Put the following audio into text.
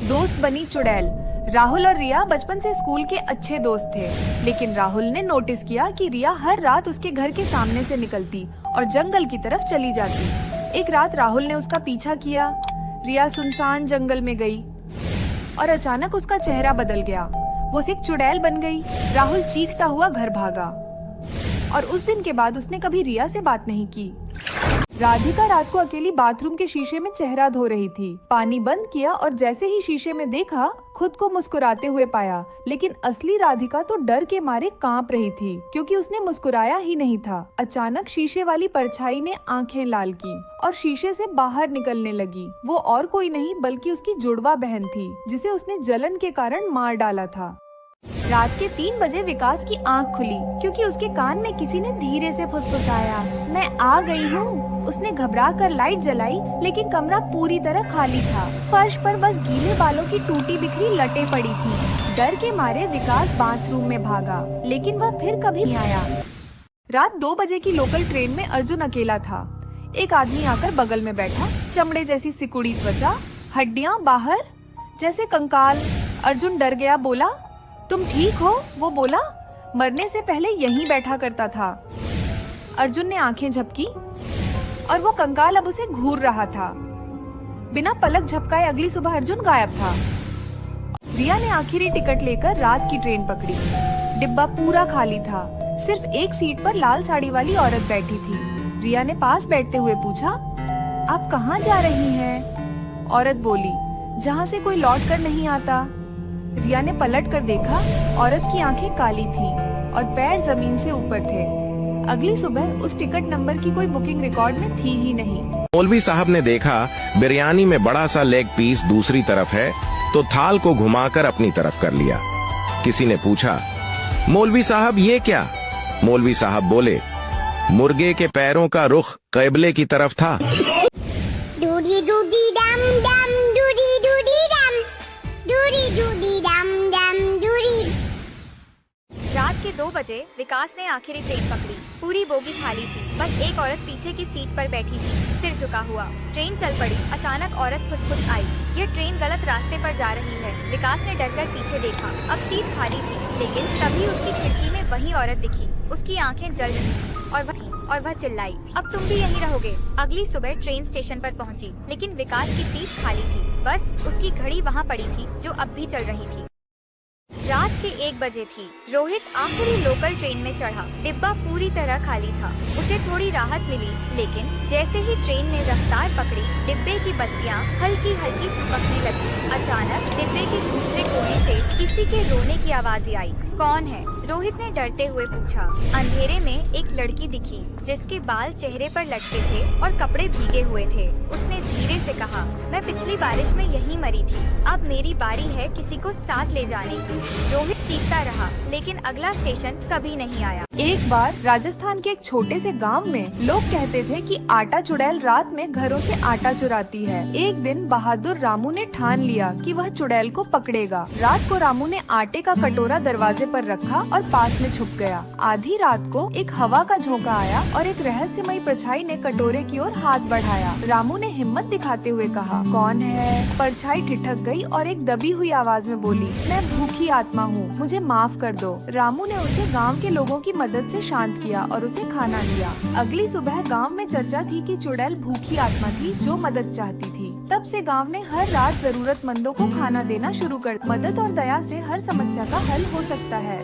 दोस्त बनी चुड़ैल। राहुल और रिया बचपन से स्कूल के अच्छे दोस्त थे, लेकिन राहुल ने नोटिस किया कि रिया हर रात उसके घर के सामने से निकलती और जंगल की तरफ चली जाती। एक रात राहुल ने उसका पीछा किया। रिया सुनसान जंगल में गई और अचानक उसका चेहरा बदल गया। वो एक चुड़ैल बन गई। राहुल चीखता हुआ घर भागा और उस दिन के बाद उसने कभी रिया से बात नहीं की। राधिका रात को अकेली बाथरूम के शीशे में चेहरा धो रही थी। पानी बंद किया और जैसे ही शीशे में देखा, खुद को मुस्कुराते हुए पाया, लेकिन असली राधिका तो डर के मारे कांप रही थी, क्योंकि उसने मुस्कुराया ही नहीं था। अचानक शीशे वाली परछाई ने आंखें लाल की और शीशे से बाहर निकलने लगी। वो और कोई नहीं बल्कि उसकी जुड़वा बहन थी, जिसे उसने जलन के कारण मार डाला था। रात के 3 बजे विकास की आंख खुली, क्योंकि उसके कान में किसी ने धीरे से फुसफुसाया, मैं आ गई हूँ। उसने घबरा कर लाइट जलाई, लेकिन कमरा पूरी तरह खाली था। फर्श पर बस गीले बालों की टूटी बिखरी लटें पड़ी थी। डर के मारे विकास बाथरूम में भागा, लेकिन वह फिर कभी नहीं आया। रात 2 बजे की लोकल ट्रेन में अर्जुन अकेला था। एक आदमी आकर बगल में बैठा, चमड़े जैसी सिकुड़ी त्वचा, हड्डियाँ बाहर जैसे कंकाल। अर्जुन डर गया, बोला, तुम ठीक हो? वो बोला, मरने से पहले यहीं बैठा करता था। अर्जुन ने आंखें झपकी और वो कंकाल अब उसे घूर रहा था। बिना पलक झपकाए अगली सुबह अर्जुन गायब था। रिया ने आखिरी टिकट लेकर रात की ट्रेन पकड़ी। डिब्बा पूरा खाली था। सिर्फ एक सीट पर लाल साड़ी वाली औरत बैठी थी। रिया ने पास बैठते हुए पूछा, आप कहाँ जा रही हैं? औरत बोली, जहाँ से कोई लौट कर नहीं आता। रिया ने पलट कर देखा। औरत की आंखें काली थीं और पैर जमीन से ऊपर थे। अगली सुबह उस टिकट नंबर की कोई बुकिंग रिकॉर्ड में थी ही नहीं। मौलवी साहब ने देखा बिरयानी में बड़ा सा लेग पीस दूसरी तरफ है, तो थाल को घुमाकर अपनी तरफ कर लिया। किसी ने पूछा, मौलवी साहब ये क्या? मौलवी साहब बोले, मुर्गे के पैरों का रुख क़िबले की तरफ था। डूडी डूडी डम डम, डूडी डूडी डम, डूडी डूडी डम डम, डूडी। रात के 2 बजे विकास ने आखिरी ट्रेन पकड़ी। पूरी बोगी खाली थी। बस एक औरत पीछे की सीट पर बैठी थी, सिर झुका हुआ। ट्रेन चल पड़ी। अचानक औरत फुसफुस आई, यह ट्रेन गलत रास्ते पर जा रही है। विकास ने डरकर पीछे देखा। अब सीट खाली थी, लेकिन तभी उसकी खिड़की में वही औरत दिखी। उसकी आंखें जल रही और वह चिल्लाई, अब तुम भी यहीं रहोगे। अगली सुबह ट्रेन स्टेशन पर पहुंची, लेकिन विकास की सीट खाली थी। बस उसकी घड़ी वहां पड़ी थी, जो अब भी चल रही थी। रात के 1 बजे थी। रोहित आखिरी लोकल ट्रेन में चढ़ा। डिब्बा पूरी तरह खाली था। उसे थोड़ी राहत मिली, लेकिन जैसे ही ट्रेन ने रफ्तार पकड़ी, डिब्बे की बत्तियां हल्की हल्की चमकने लगी। अचानक डिब्बे के दूसरे कोने से किसी के रोने की आवाज आई। कौन है? रोहित ने डरते हुए पूछा। अंधेरे में एक लड़की दिखी, जिसके बाल चेहरे पर लटके थे और कपड़े भीगे हुए थे। उसने धीरे से कहा, मैं पिछली बारिश में यहीं मरी थी। अब मेरी बारी है किसी को साथ ले जाने की। रोहित चीखता रहा, लेकिन अगला स्टेशन कभी नहीं आया। एक बार राजस्थान के एक छोटे से गांव में लोग कहते थे कि आटा चुड़ैल रात में घरों से आटा चुराती है। एक दिन बहादुर रामू ने ठान लिया कि वह चुड़ैल को पकड़ेगा। रात को रामू ने आटे का कटोरा दरवाजे पर रखा और पास में छुप गया। आधी रात को एक हवा का झोंका आया और एक रहस्यमयी परछाई ने कटोरे की ओर हाथ बढ़ाया। रामू ने हिम्मत दिखाते हुए कहा, कौन है? परछाई ठिठक गई और एक दबी हुई आवाज में बोली, मैं भूखी आत्मा हूँ, मुझे माफ कर दो। रामू ने उसे गांव के लोगों की मदद से शांत किया और उसे खाना दिया। अगली सुबह गांव में चर्चा थी कि चुड़ैल भूखी आत्मा थी जो मदद चाहती थी। तब से गांव ने हर रात जरूरतमंदों को खाना देना शुरू कर। मदद और दया से हर समस्या का हल हो सकता है।